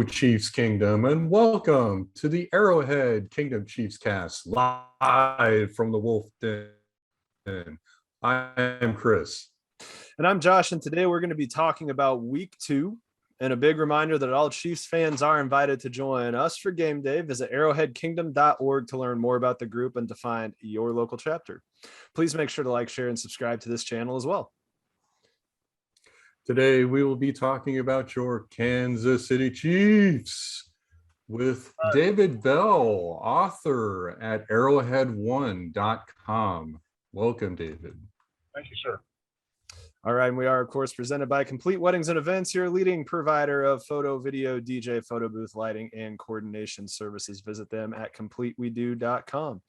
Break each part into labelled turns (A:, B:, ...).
A: Hello, Chiefs Kingdom, and welcome to the Arrowhead Kingdom CHIEFScast live from the Wolf Den. I am Chris.
B: And I'm Josh, and today we're going to be talking about week 2. And a big reminder that all Chiefs fans are invited to join us for game day. Visit arrowheadkingdom.org to learn more about the group and to find your local chapter. Please make sure to like, share, and subscribe to this channel as well.
A: Today we will be talking about your Kansas City Chiefs with David Bell, author at arrowhead1.com. Welcome, David.
C: Thank you, sir.
B: All right, and we are, of course, presented by Complete Weddings and Events, your leading provider of photo, video, DJ, photo booth, lighting, and coordination services. Visit them at completewedo.com.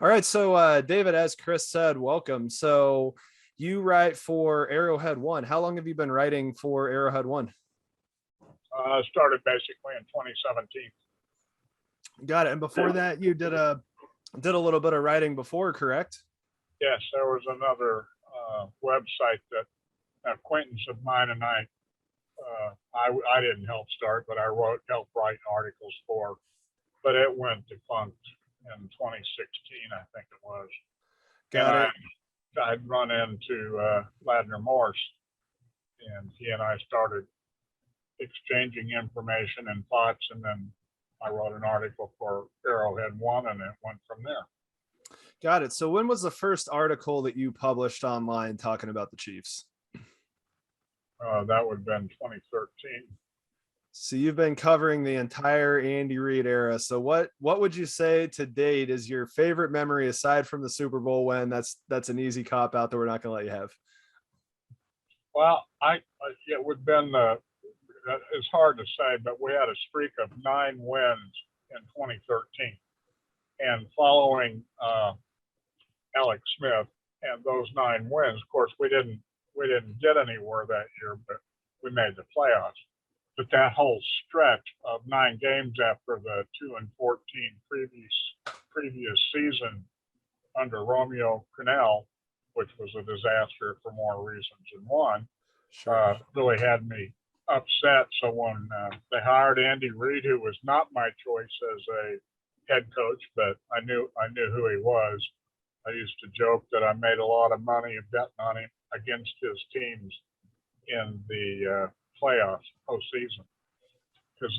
B: All right, so David, as Chris said, welcome. So you write for Arrowhead 1. How long have you been writing for Arrowhead 1?
C: I started basically in 2017.
B: Got it. And before that, you did a little bit of writing before, correct?
C: Yes, there was another website that an acquaintance of mine and I didn't help start, but I helped write articles for, but it went defunct in 2016, I think it was.
B: Got it.
C: I'd run into Ladner Morse, and he and I started exchanging information and thoughts, and then I wrote an article for Arrowhead 1, and it went from there.
B: Got it. So when was the first article that you published online talking about the Chiefs?
C: That would have been 2013.
B: So you've been covering the entire Andy Reid era. So what would you say to date is your favorite memory aside from the Super Bowl win? That's an easy cop out that we're not going to let you have.
C: Well, it would have been it's hard to say, but we had a streak of 9 wins in 2013, and following Alex Smith and those 9 wins, of course, we didn't get anywhere that year, but we made the playoffs. But that whole stretch of 9 games after the 2-14 previous season under Romeo Crennel, which was a disaster for more reasons than one, really had me upset. So when they hired Andy Reid, who was not my choice as a head coach, but I knew who he was. I used to joke that I made a lot of money betting on him against his teams in the playoffs postseason, because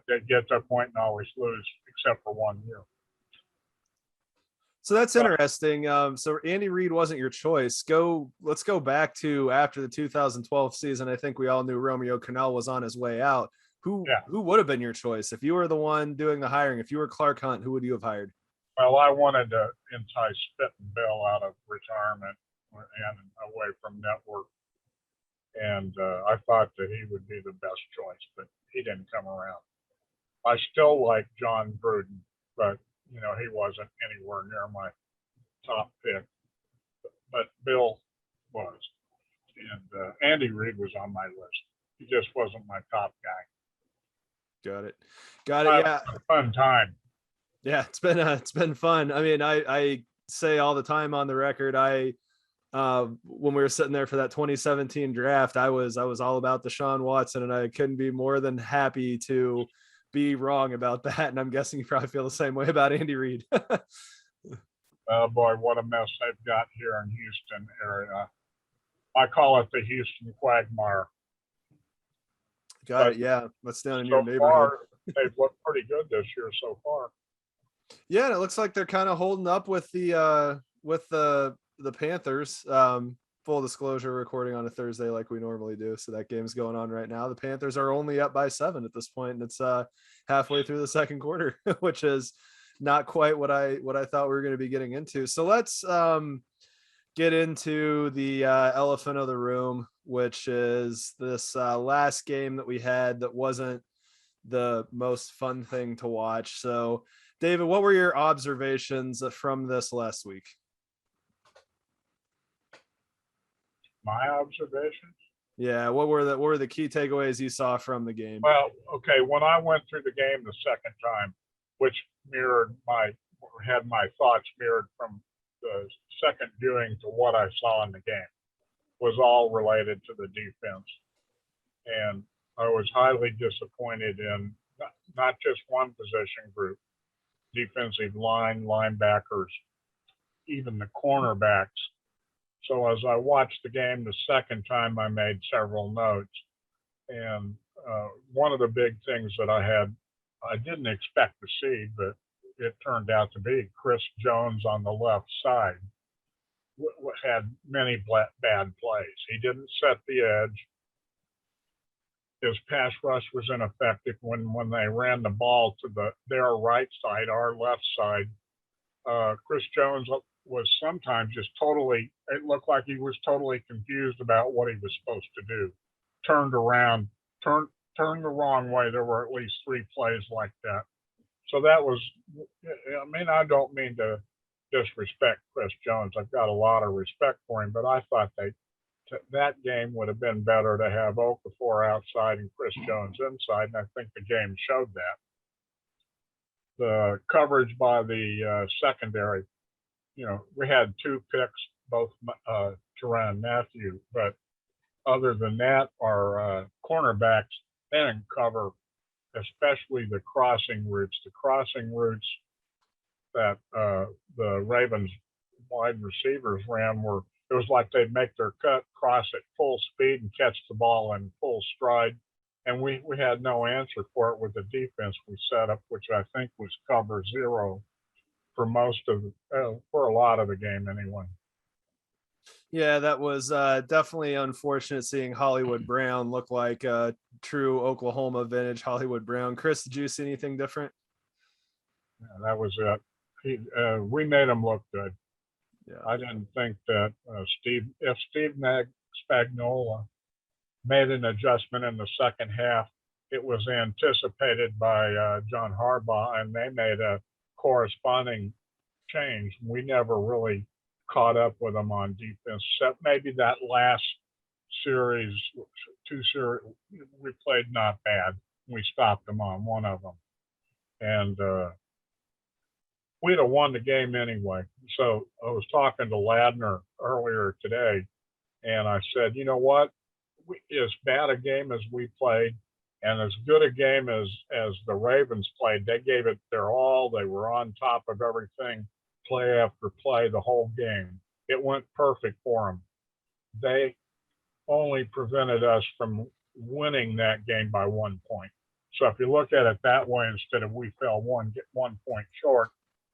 C: they get to a point and always lose except for 1 year.
B: So that's interesting. So Andy Reid wasn't your choice. Let's go back to after the 2012 season. I think we all knew Romeo Crennel was on his way out. Who would have been your choice if you were the one doing the hiring? If you were Clark Hunt, who would you have hired?
C: Well, I wanted to entice Bill out of retirement and away from network. And I thought that he would be the best choice, but he didn't come around. I still like John Gruden, but he wasn't anywhere near my top pick. But Bill was, and Andy Reid was on my list. He just wasn't my top guy.
B: Got it. Yeah,
C: a fun time.
B: Yeah, it's been fun. I mean, I say all the time on the record, when we were sitting there for that 2017 draft, I was all about Deshaun Watson, and I couldn't be more than happy to be wrong about that. And I'm guessing you probably feel the same way about Andy Reid.
C: Oh boy, what a mess they've got here in Houston area. I call it the Houston quagmire.
B: Got it. Yeah, that's down in your neighborhood.
C: They've looked pretty good this year so far.
B: Yeah, and it looks like they're kind of holding up with the Panthers. Full disclosure, recording on a Thursday like we normally do, so that game's going on right now. The Panthers are only up by 7 at this point, and it's halfway through the second quarter, which is not quite what I thought we were going to be getting into. So let's get into the elephant of the room, which is this last game that we had that wasn't the most fun thing to watch. So David, what were your observations from this last week?
C: My observations?
B: Yeah, what were the key takeaways you saw from the game?
C: Well, okay, when I went through the game the second time, which had my thoughts mirrored from the second viewing to what I saw in the game, was all related to the defense. And I was highly disappointed in not just one position group, defensive line, linebackers, even the cornerbacks. So as I watched the game the second time, I made several notes. And one of the big things that I didn't expect to see, but it turned out to be Chris Jones on the left side had many bad plays. He didn't set the edge. His pass rush was ineffective when they ran the ball to their right side, our left side. Chris Jones was sometimes just totally, it looked like he was totally confused about what he was supposed to do. Turned around, turned the wrong way. There were at least 3 plays like that. So that was, I mean, I don't mean to disrespect Chris Jones. I've got a lot of respect for him, but I thought that game would have been better to have Okafor outside and Chris Jones inside, and I think the game showed that. The coverage by the secondary, we had 2 picks, both Turan and Matthew, but other than that, our cornerbacks, they didn't cover, especially the crossing routes. The crossing routes that the Ravens wide receivers ran it was like they'd make their cut, cross at full speed, and catch the ball in full stride. And we had no answer for it with the defense we set up, which I think was cover 0 for for a lot of the game anyway.
B: Yeah, that was definitely unfortunate seeing Hollywood Brown look like a true Oklahoma vintage Hollywood Brown. Chris, did you see anything different?
C: Yeah, that was it. We made him look good.
B: Yeah.
C: I didn't think that Steve Spagnuolo made an adjustment in the second half, it was anticipated by John Harbaugh, and they made a corresponding change. We never really caught up with them on defense, except maybe that last series, 2 series, we played not bad. We stopped them on one of them. And we'd have won the game anyway. So I was talking to Ladner earlier today, and I said, you know what? As bad a game as we played and as good a game as the Ravens played, they gave it their all. They were on top of everything, play after play, the whole game. It went perfect for them. They only prevented us from winning that game by 1 point. So if you look at it that way, instead of we fell 1 point short,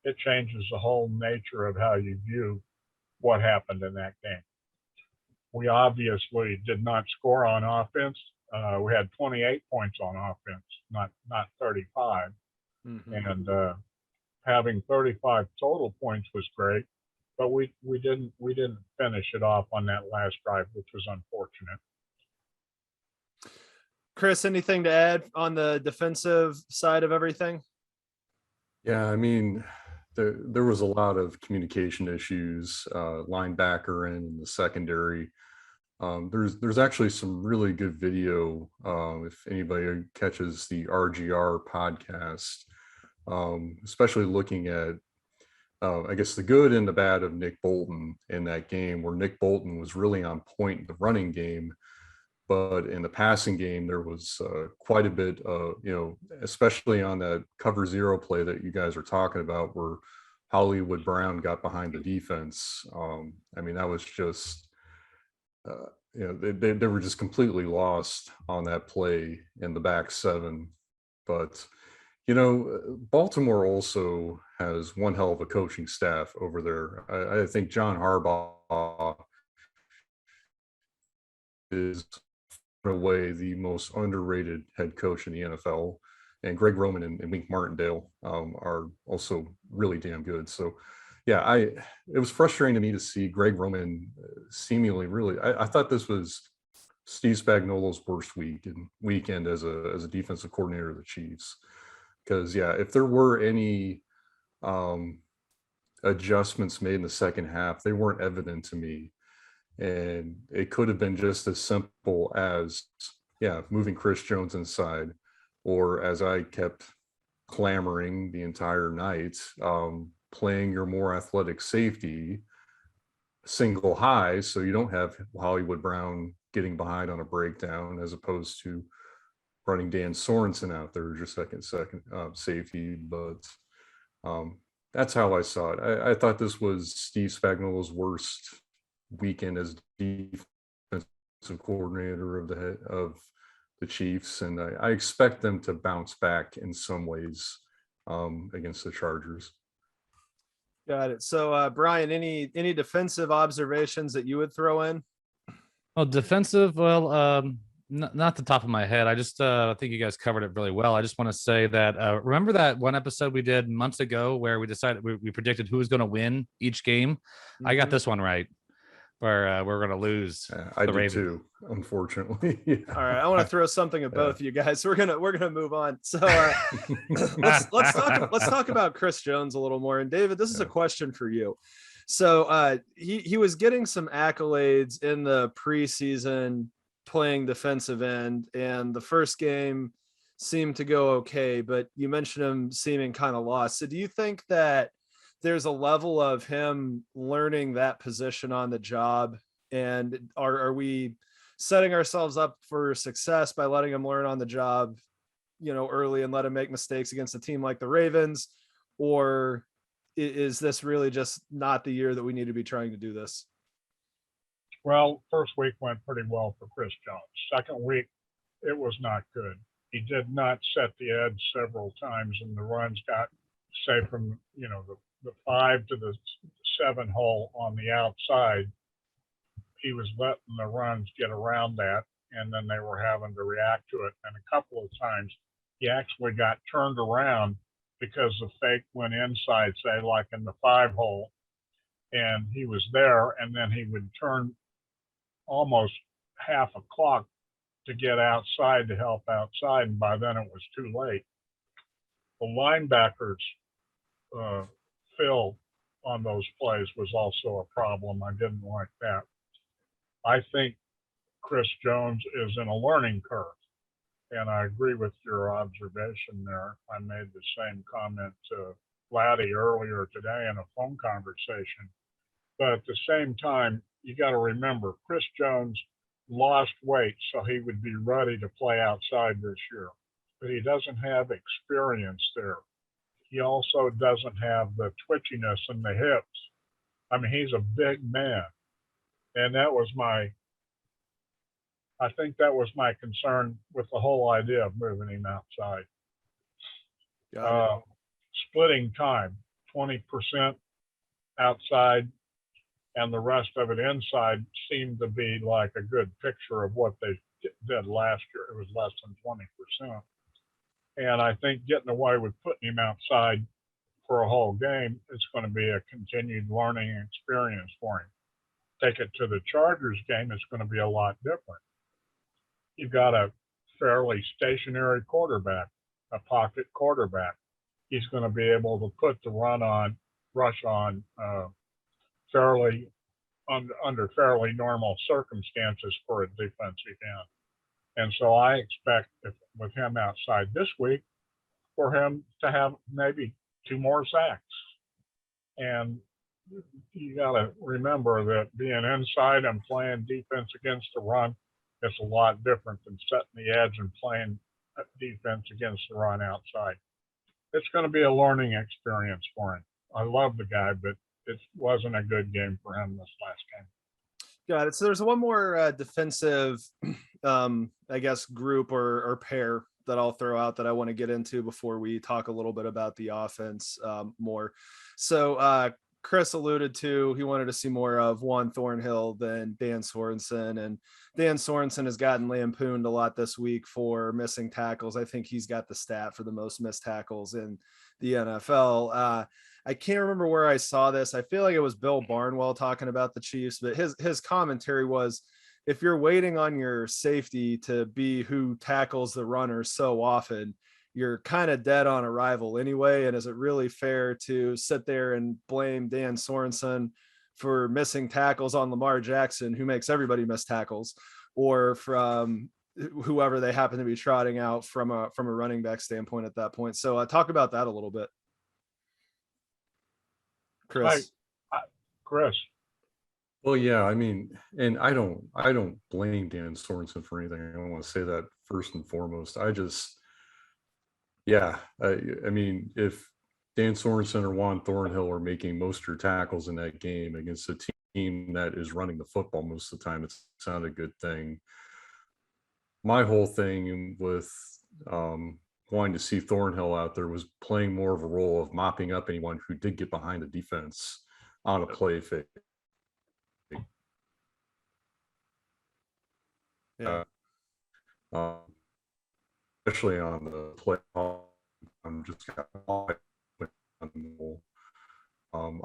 C: it changes the whole nature of how you view what happened in that game. We obviously did not score on offense. We had 28 points on offense, not 35. Mm-hmm. And having 35 total points was great, but we didn't finish it off on that last drive, which was unfortunate.
B: Chris, anything to add on the defensive side of everything?
A: Yeah, I mean, there was a lot of communication issues, linebacker and the secondary. There's actually some really good video if anybody catches the RGR podcast, especially looking at I guess the good and the bad of Nick Bolton in that game, where Nick Bolton was really on point in the running game, but in the passing game there was quite a bit especially on that cover 0 play that you guys are talking about, where Hollywood Brown got behind the defense. I mean, that was just they were just completely lost on that play in the back 7. But Baltimore also has one hell of a coaching staff over there. I think John Harbaugh is in a way the most underrated head coach in the NFL, and Greg Roman and Wink Martindale are also really damn good. So yeah, it was frustrating to me to see Greg Roman seemingly really, I thought this was Steve Spagnuolo's worst weekend as a defensive coordinator of the Chiefs. Because yeah, if there were any adjustments made in the second half, they weren't evident to me. And it could have been just as simple as, moving Chris Jones inside, or as I kept clamoring the entire night, playing your more athletic safety single high, so you don't have Hollywood Brown getting behind on a breakdown, as opposed to running Dan Sorensen out there as your second safety, but that's how I saw it. I thought this was Steve Spagnuolo's worst weekend as defensive coordinator of the Chiefs, and I expect them to bounce back in some ways against the Chargers.
B: Got it. So, Brian, any defensive observations that you would throw in?
D: Oh, defensive. Well, not the top of my head. I just I think you guys covered it really well. I just want to say that remember that one episode we did months ago where we decided we predicted who was going to win each game. I got this one right, where we're going to lose.
A: I did
D: Ravens
A: too, unfortunately. Yeah.
B: All right, I want to throw something at both of you guys. We're gonna move on. So let's talk about Chris Jones a little more. And David, this is a question for you. So he was getting some accolades in the preseason playing defensive end, and the first game seemed to go okay, but you mentioned him seeming kind of lost. So do you think that there's a level of him learning that position on the job, and are we setting ourselves up for success by letting him learn on the job, early and let him make mistakes against a team like the Ravens? Or is this really just not the year that we need to be trying to do this?
C: Well, first week went pretty well for Chris Jones. Second week, it was not good. He did not set the edge several times, and the runs got, say, from the 5 to the 7 hole on the outside. He was letting the runs get around that, and then they were having to react to it. And a couple of times, he actually got turned around because the fake went inside, say, like in the 5 hole, and he was there, and then he would turn almost half a clock to get outside to help outside, and by then it was too late. The linebackers fill on those plays was also a problem. I didn't like that. I think Chris Jones is in a learning curve, and I agree with your observation there. I made the same comment to Vladdy earlier today in a phone conversation. But at the same time, you got to remember, Chris Jones lost weight so he would be ready to play outside this year, but he doesn't have experience there. He also doesn't have the twitchiness in the hips. I mean, he's a big man, and I think that was my concern with the whole idea of moving him outside. Splitting time, 20% outside and the rest of it inside seemed to be like a good picture of what they did last year. It was less than 20%. And I think getting away with putting him outside for a whole game, it's going to be a continued learning experience for him. Take it to the Chargers game, it's going to be a lot different. You've got a fairly stationary quarterback, a pocket quarterback. He's going to be able to put the rush on fairly under fairly normal circumstances for a defensive end. And so I expect with him outside this week for him to have maybe 2 more sacks. And you got to remember that being inside and playing defense against the run is a lot different than setting the edge and playing defense against the run outside. It's going to be a learning experience for him. I love the guy, but it wasn't a good game for him this last game.
B: Got it. So there's one more defensive, I guess, group or pair that I'll throw out that I want to get into before we talk a little bit about the offense more. So Chris alluded to, he wanted to see more of Juan Thornhill than Dan Sorensen, and Dan Sorensen has gotten lampooned a lot this week for missing tackles. I think he's got the stat for the most missed tackles in the NFL. I can't remember where I saw this. I feel like it was Bill Barnwell talking about the Chiefs, but his commentary was, if you're waiting on your safety to be who tackles the runner so often, you're kind of dead on arrival anyway. And is it really fair to sit there and blame Dan Sorensen for missing tackles on Lamar Jackson, who makes everybody miss tackles, or from whoever they happen to be trotting out from a running back standpoint at that point? So talk about that a little bit, Chris.
C: Chris,
A: Well, yeah, I mean, and I don't blame Dan Sorensen for anything. I don't want to say that first and foremost. Yeah, I mean, if Dan Sorensen or Juan Thornhill are making most of your tackles in that game against a team that is running the football most of the time, it's not a good thing. My whole thing with wanting to see Thornhill out there was playing more of a role of mopping up anyone who did get behind the defense on a play fake.
B: Yeah.
A: Um, especially on the play. I'm just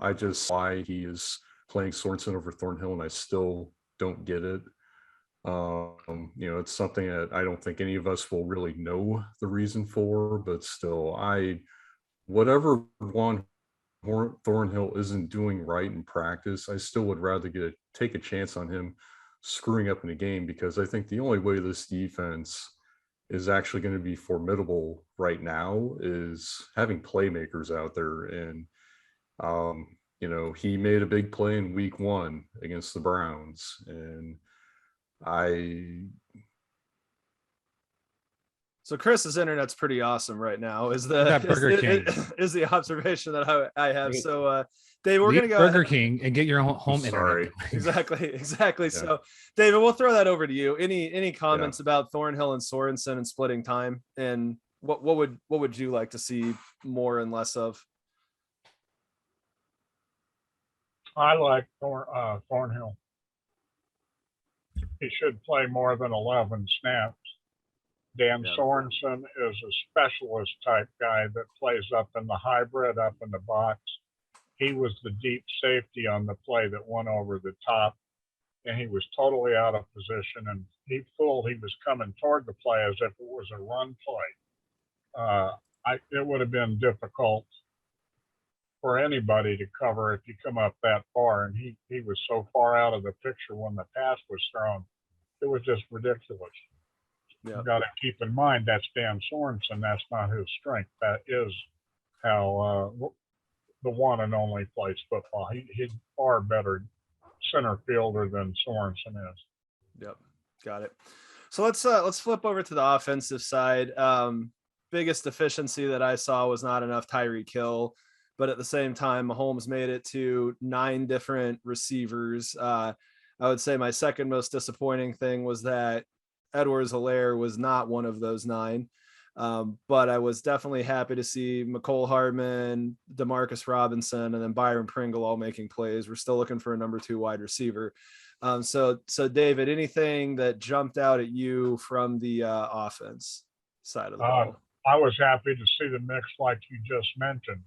A: I just why he is playing Sorensen over Thornhill, and I still don't get it. It's something that I don't think any of us will really know the reason for, but still, whatever Juan Thornhill isn't doing right in practice, I still would rather take a chance on him screwing up in a game, because I think the only way this defense is actually going to be formidable right now is having playmakers out there. And he made a big play in week 1 against the Browns, and I
B: So Chris's internet's pretty awesome right now. Is
D: That Burger King.
B: is the observation that I have. So Dave, we're
D: Leave
B: gonna go
D: Burger
B: ahead.
D: King and get your home
A: sorry.
D: internet going.
B: Exactly.
A: Yeah.
B: So David, we'll throw that over to you. Any comments about Thornhill and Sorensen and splitting time, and what would you like to see more and less of?
C: I like Thornhill. He should play more than 11 snaps. Dan Sorensen is a specialist type guy that plays up in the hybrid, up in the box. He was the deep safety on the play that went over the top, and he was totally out of position, and he fooled. He was coming toward the play as if it was a run play. It would have been difficult for anybody to cover if you come up that far, and he was so far out of the picture when the pass was thrown. It was just ridiculous.
B: Yeah.
C: You got to keep in mind that's Dan Sorensen. That's not his strength. That is how the one and only plays football. He's far better center fielder than Sorensen is.
B: Yep, got it. So let's flip over to the offensive side. Biggest deficiency that I saw was not enough Tyreek Hill, but at the same time, Mahomes made it to 9 different receivers. I would say my second most disappointing thing was that Edwards-Helaire was not one of those 9. But I was definitely happy to see McCole Hardman, Demarcus Robinson, and then Byron Pringle all making plays. We're still looking for a number 2 wide receiver. So David, anything that jumped out at you from the offense side of the ball?
C: I was happy to see the mix, like you just mentioned,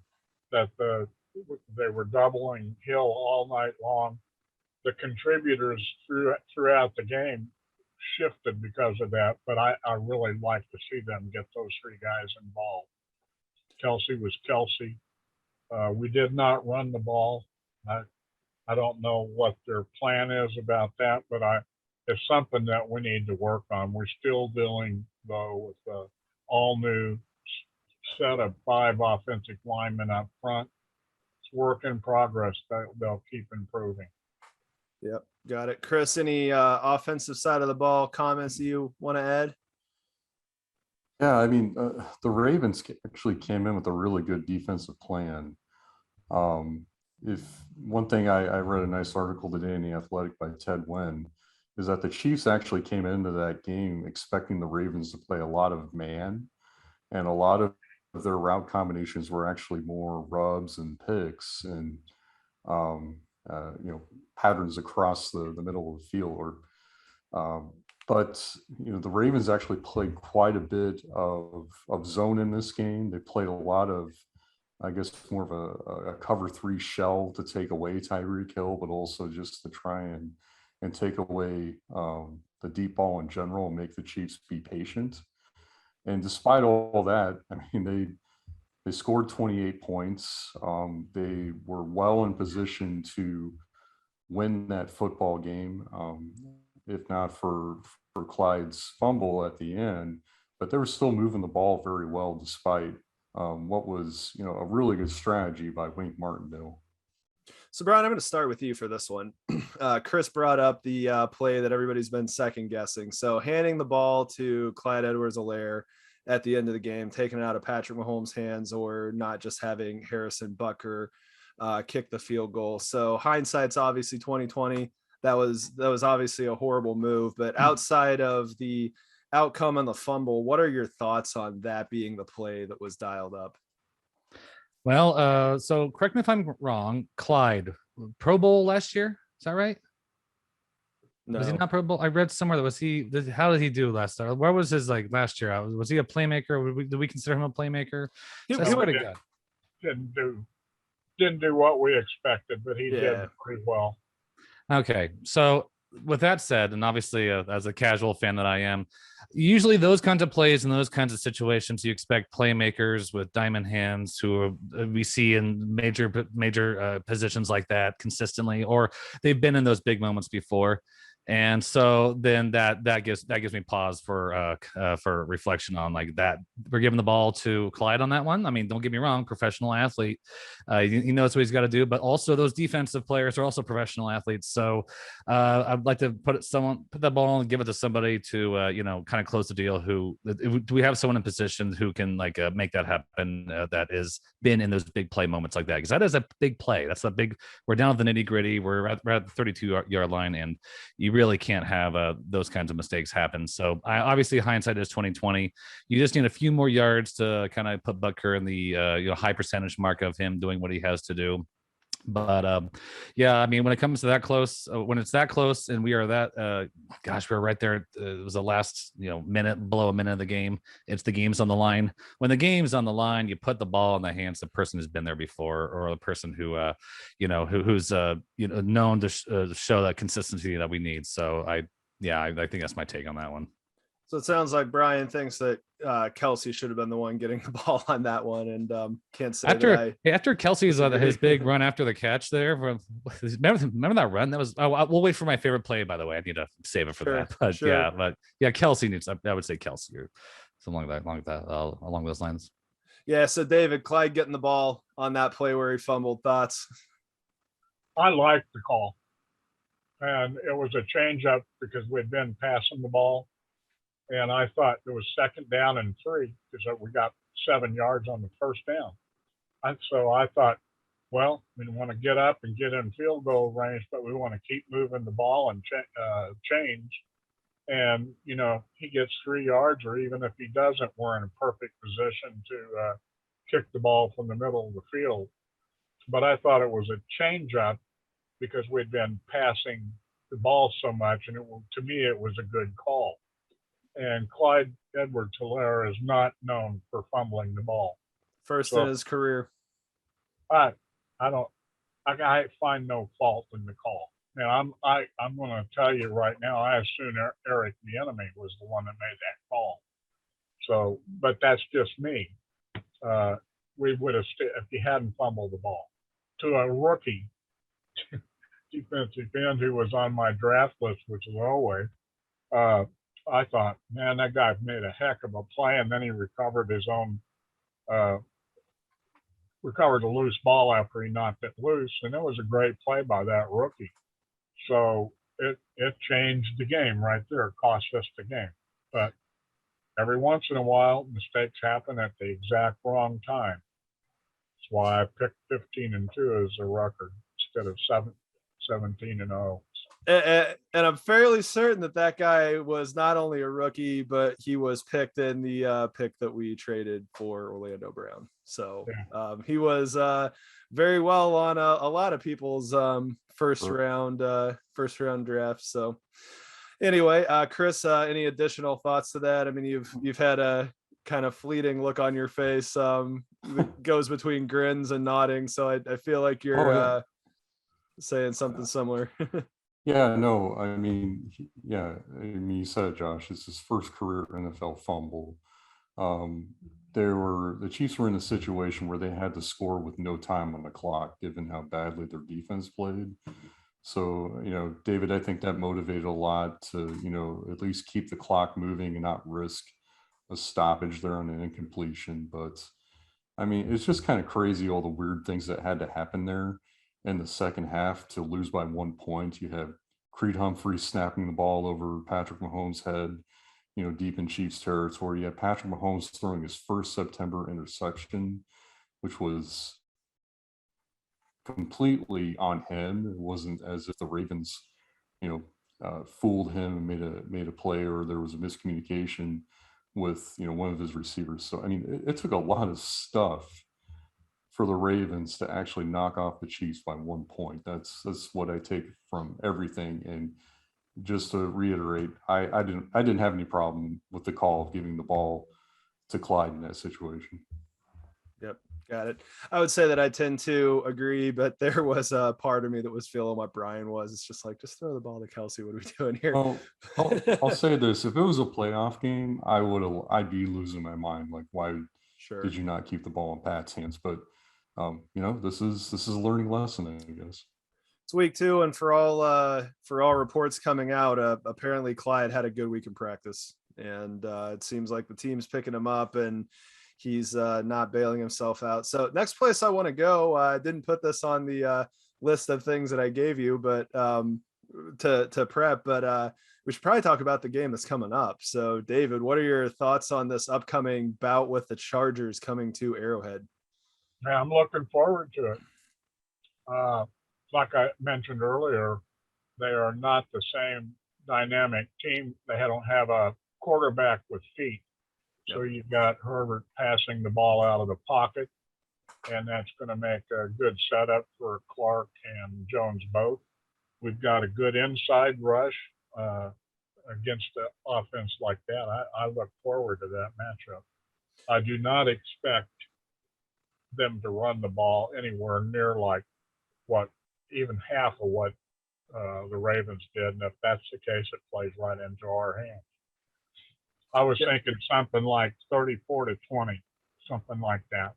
C: that they were doubling Hill all night long. The contributors throughout the game shifted because of that, but I really like to see them get those 3 guys involved. Kelsey was Kelsey. We did not run the ball. I don't know what their plan is about that, but it's something that we need to work on. We're still dealing, though, with the all new set of 5 offensive linemen up front. It's work in progress. They'll keep improving.
B: Yep, got it. Chris, any offensive side of the ball comments you want to add?
A: Yeah, I mean, the Ravens actually came in with a really good defensive plan. If one thing, I read a nice article today in The Athletic by Ted Wynn, is that the Chiefs actually came into that game expecting the Ravens to play a lot of man, and a lot of their route combinations were actually more rubs and picks and patterns across the middle of the field. But the Ravens actually played quite a bit of zone in this game. They played a lot of, I guess, more of a cover 3 shell to take away Tyreek Hill, but also just to try and take away the deep ball in general and make the Chiefs be patient. And despite all that, I mean, they scored 28 points. They were well in position to win that football game, if not for Clyde's fumble at the end. But they were still moving the ball very well despite what was, a really good strategy by Wink Martindale.
B: So, Brian, I'm going to start with you for this one. Chris brought up the play that everybody's been second guessing. So, handing the ball to Clyde Edwards-Helaire at the end of the game, taking it out of Patrick Mahomes' hands, or not just having Harrison Butker kick the field goal. So, hindsight's obviously 2020. That was obviously a horrible move. But outside of the outcome on the fumble, what are your thoughts on that being the play that was dialed up?
D: Well, so correct me if I'm wrong. Clyde, Pro Bowl last year. Is that right?
B: No.
D: Was he not Pro Bowl? I read somewhere that how did he do last year? Where was his last year? Was he a playmaker? Did we consider him a playmaker? I swear to God.
C: Didn't do what we expected, but he did pretty well.
D: Okay, so with that said, and obviously as a casual fan that I am, usually those kinds of plays and those kinds of situations, you expect playmakers with diamond hands who we see in major positions like that consistently, or they've been in those big moments before. And so then that gives me pause for reflection on that. We're giving the ball to Clyde on that one. I mean, don't get me wrong, professional athlete. He knows what he's got to do, but also those defensive players are also professional athletes. So I'd like to put that ball and give it to somebody to kind of close the deal. Do we have someone in position who can make that happen? That is been in those big play moments like that, because that is a big play. That's a big. We're down to the nitty gritty. We're at the 32-yard line, and you really can't have those kinds of mistakes happen. So obviously hindsight is 2020. You just need a few more yards to kind of put Butker in the high percentage mark of him doing what he has to do. But yeah, I mean, when it comes to that close, when it's that close and we are that, we're right there. It was the last, below a minute of the game. It's the game's on the line. When the game's on the line, you put the ball in the hands of the person who's been there before, or the person who, who's known to show that consistency that we need. So I think that's my take on that one.
B: So it sounds like Brian thinks that Kelsey should have been the one getting the ball on that one, and can't say
D: after Kelsey's his big run after the catch there. Remember that run? That was. We'll wait for my favorite play. By the way, I need to save it for that. But Kelsey needs. I would say Kelsey or something along those lines.
B: Yeah. So David, Clyde getting the ball on that play where he fumbled. Thoughts?
C: I liked the call, and it was a change up because we'd been passing the ball. And I thought there was 2nd down and 3 because we got 7 yards on the first down. So I thought, well, we want to get up and get in field goal range, but we want to keep moving the ball and change. And, he gets 3 yards, or even if he doesn't, we're in a perfect position to kick the ball from the middle of the field. But I thought it was a change up because we'd been passing the ball so much. And to me, it was a good call. And Clyde Edwards-Helaire is not known for fumbling the ball.
B: First in his career.
C: I find no fault in the call. And I'm going to tell you right now, I assume Eric Bieniemy was the one that made that call. So, but that's just me. We would have if he hadn't fumbled the ball to a rookie defensive end who was on my draft list, which is always. I thought, man, that guy made a heck of a play, and then he recovered his own, recovered a loose ball after he knocked it loose, and it was a great play by that rookie. So it changed the game right there. It cost us the game. But every once in a while, mistakes happen at the exact wrong time. That's why I picked 15-2 as a record instead of 17-0.
B: And I'm fairly certain that guy was not only a rookie, but he was picked in the pick that we traded for Orlando Brown. So he was very well on a lot of people's first round drafts. So anyway, Chris, any additional thoughts to that? I mean, you've had a kind of fleeting look on your face, goes between grins and nodding. So I feel like you're saying something similar.
A: Yeah, no, I mean, you said it, Josh. It's his first career NFL fumble. The Chiefs were in a situation where they had to score with no time on the clock, given how badly their defense played. So, David, I think that motivated a lot to, at least keep the clock moving and not risk a stoppage there on an incompletion. But I mean, it's just kind of crazy, all the weird things that had to happen there. in the second half to lose by 1 point. You had Creed Humphrey snapping the ball over Patrick Mahomes' head, deep in Chiefs territory. You had Patrick Mahomes throwing his first September interception, which was completely on him. It wasn't as if the Ravens, fooled him and made a play, or there was a miscommunication with one of his receivers. So I mean, it took a lot of stuff for the Ravens to actually knock off the Chiefs by 1 point. That's what I take from everything. And just to reiterate, I didn't have any problem with the call of giving the ball to Clyde in that situation.
B: Yep. Got it. I would say that I tend to agree, but there was a part of me that was feeling what Brian was. It's just like, just throw the ball to Kelsey. What are we doing here?
A: Well, I'll say this: if it was a playoff game, I'd be losing my mind. Like, why
B: Sure.
A: did you not keep the ball in Pat's hands? But this is a learning lesson, I guess.
B: It's week 2, and for all reports coming out, apparently Clyde had a good week in practice, and it seems like the team's picking him up, and he's not bailing himself out. So next place I want to go, I didn't put this on the list of things that I gave you, but to prep, but we should probably talk about the game that's coming up. So David, what are your thoughts on this upcoming bout with the Chargers coming to Arrowhead?
C: Yeah, I'm looking forward to it. Like I mentioned earlier, they are not the same dynamic team. They don't have a quarterback with feet. So you've got Herbert passing the ball out of the pocket, and that's going to make a good setup for Clark and Jones both. We've got a good inside rush against the offense like that. I look forward to that matchup. I do not expect them to run the ball anywhere near like even half of what the Ravens did. And if that's the case, it plays right into our hands. I was thinking something like 34-20, something like that.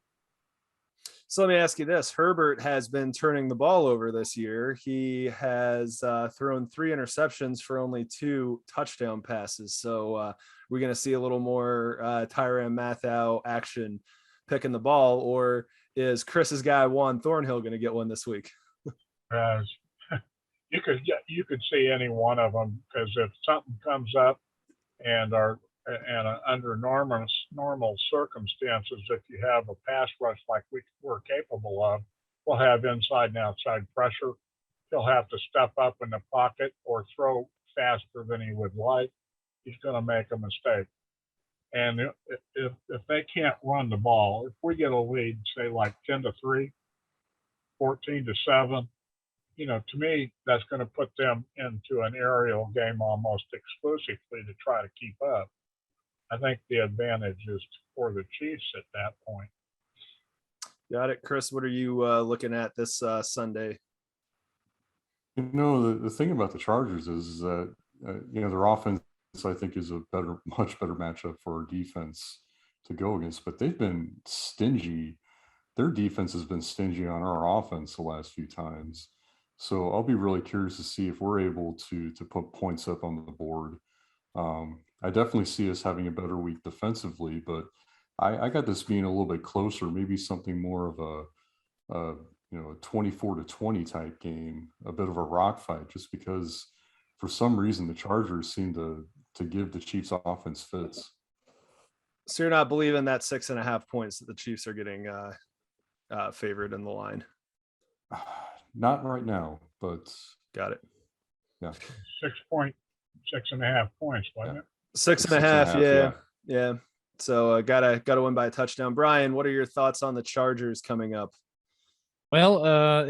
B: So let me ask you this. Herbert has been turning the ball over this year. He has thrown 3 interceptions for only 2 touchdown passes. So we're going to see a little more Tyrann Mathieu action picking the ball, or is Chris's guy Juan Thornhill going to get one this week?
C: You could see any one of them, because if something comes up and under normal circumstances, if you have a pass rush like we're capable of, we'll have inside and outside pressure. He'll have to step up in the pocket or throw faster than he would like. He's going to make a mistake. And if they can't run the ball, if we get a lead, say like 10-3, 14-7, to me, that's going to put them into an aerial game almost exclusively to try to keep up. I think the advantage is for the Chiefs at that point.
B: Got it. Chris, what are you looking at this Sunday?
A: The thing about the Chargers is that, their offense, I think, is much better matchup for our defense to go against, but they've been stingy. Their defense has been stingy on our offense the last few times. So I'll be really curious to see if we're able to put points up on the board. I definitely see us having a better week defensively, but I got this being a little bit closer, maybe something more of a 24-20 type game, a bit of a rock fight, just because for some reason the Chargers seem to give the Chiefs offense fits.
B: So you're not believing that 6.5 points that the Chiefs are getting favored in the line?
A: Not right now, but
B: got it.
A: Yeah,
C: 6.5 points, wasn't it?
B: 6.5. Yeah. So gotta win by a touchdown. Brian, what are your thoughts on the Chargers coming up?
D: Well, I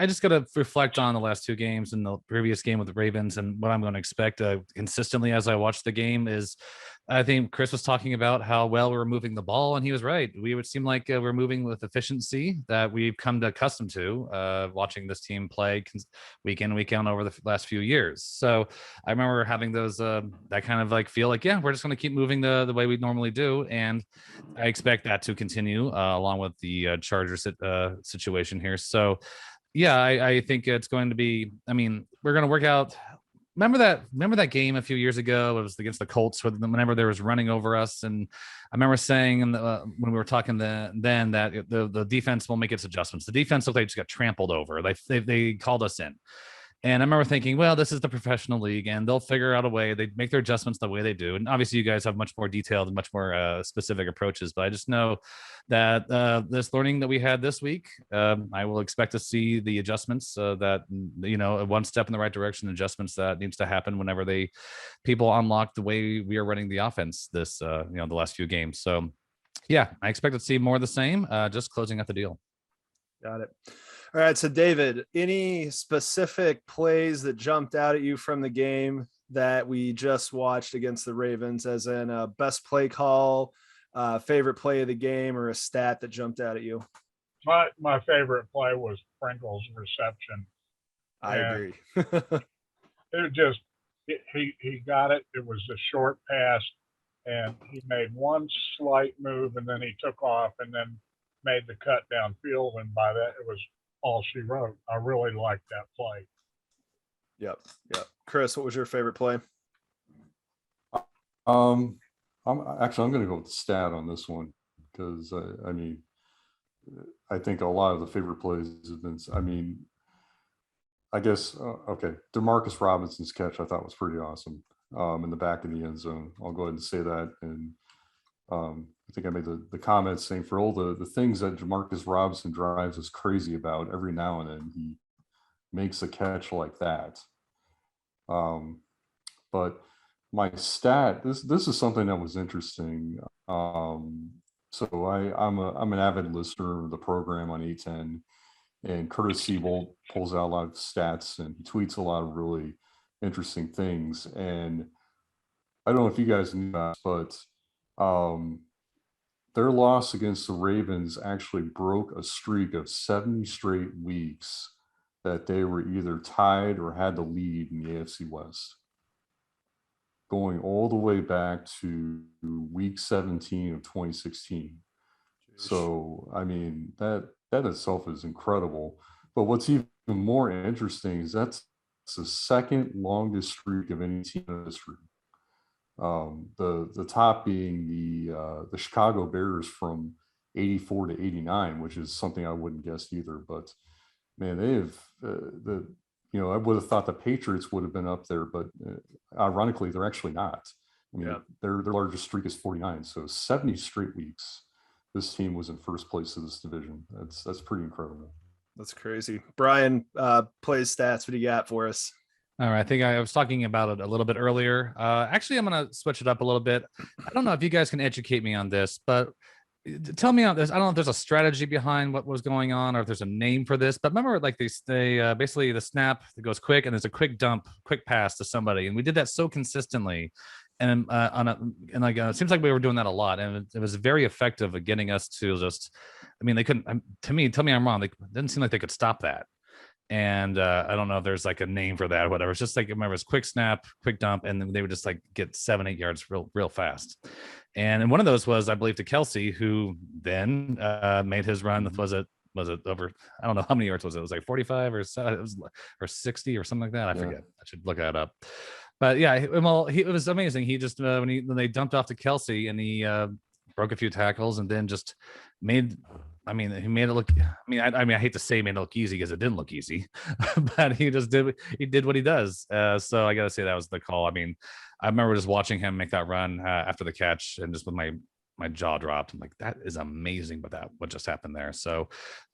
D: just got to reflect on the last 2 games and the previous game with the Ravens, and what I'm going to expect consistently as I watch the game is, I think Chris was talking about how well we're moving the ball, and he was right. We would seem like we're moving with efficiency that we've come to accustomed to watching this team play week in, week out over the last few years. So I remember having those that kind of like feel like, yeah, we're just going to keep moving the way we normally do, and I expect that to continue along with the Chargers situation here. So yeah, I think it's going to be, we're going to work out remember that game a few years ago? It was against the Colts whenever there was running over us, and I remember saying when we were talking then that the defense will make its adjustments. The defense looked like it just got trampled over. They called us in. And I remember thinking, well, this is the professional league, and they'll figure out a way. They make their adjustments the way they do. And obviously, you guys have much more detailed and much more specific approaches. But I just know that this learning that we had this week, I will expect to see the adjustments that one step in the right direction. Adjustments that needs to happen whenever people unlock the way we are running the offense this the last few games. So yeah, I expect to see more of the same. Just closing out the deal.
B: Got it. All right. So, David, any specific plays that jumped out at you from the game that we just watched against the Ravens, as in a best play call, favorite play of the game, or a stat that jumped out at you?
C: My favorite play was Pringle's reception.
B: I agree.
C: It just he got it. It was a short pass, and he made one slight move, and then he took off, and then made the cut downfield, and by that it was all she wrote. I really liked that play.
B: Yep. Chris, what was your favorite play?
A: I'm going to go with stat on this one because I think a lot of the favorite plays have been. I guess Demarcus Robinson's catch I thought was pretty awesome in the back of the end zone. I'll go ahead and say that, and I think I made the comment saying for all the things that Demarcus Robinson drives us crazy about, every now and then he makes a catch like that. But my stat, this is something that was interesting. So I'm an avid listener of the program on 810, and Curtis Siebold pulls out a lot of stats and he tweets a lot of really interesting things. And I don't know if you guys knew that, but their loss against the Ravens actually broke a streak of 70 straight weeks that they were either tied or had the lead in the AFC West, going all the way back to week 17 of 2016. So, that itself is incredible. But what's even more interesting is that's the second longest streak of any team in history. The top being the Chicago Bears from 84 to 89, which is something I wouldn't guess either. But man, they have I would have thought the Patriots would have been up there, but ironically, they're actually not. Their largest streak is 49, so 70 straight weeks this team was in first place of this division. That's pretty incredible.
B: That's crazy. Brian, plays stats. What do you got for us?
D: All right. I think I was talking about it a little bit earlier. Actually, I'm going to switch it up a little bit. I don't know if you guys can educate me on this, but tell me on this. I don't know if there's a strategy behind what was going on or if there's a name for this, but remember like they basically the snap that goes quick and there's a quick dump, quick pass to somebody. And we did that so consistently. And it seems like we were doing that a lot, and it was very effective at getting us to just. They couldn't. To me, tell me I'm wrong. It didn't seem like they could stop that, and I don't know if there's like a name for that or whatever. It's just like remember, it's quick snap, quick dump, and then they would just like get 7-8 yards real fast. And one of those was, I believe, to Kelsey, who then made his run. Was it over? I don't know how many yards was it. It was like 45 or 60 or something like that. I forget. I should look that up. But yeah, well, it was amazing. He just when they dumped off to Kelsey and he broke a few tackles and then just made. He made it look. I hate to say he made it look easy because it didn't look easy, but he just did. He did what he does. So I gotta say that was the call. I remember just watching him make that run after the catch and just with my jaw dropped. I'm like, that is amazing. But what just happened there? So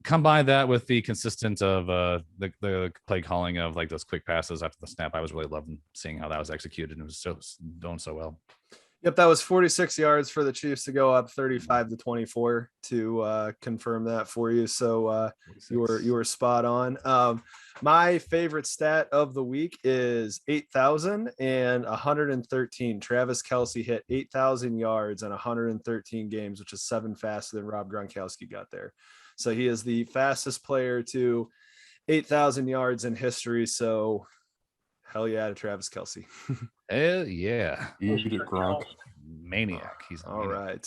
D: combine that with the consistent of the play calling of like those quick passes after the snap. I was really loving seeing how that was executed and it was doing so well.
B: Yep, that was 46 yards for the Chiefs to go up 35-24 to confirm that for you. So you were spot on. My favorite stat of the week is 8,113. Travis Kelce hit 8,000 yards in 113 games, which is 7 faster than Rob Gronkowski got there. So he is the fastest player to 8,000 yards in history. So hell yeah to Travis Kelce.
D: Hell yeah.
A: Gronk.
D: Maniac. He's
B: all right.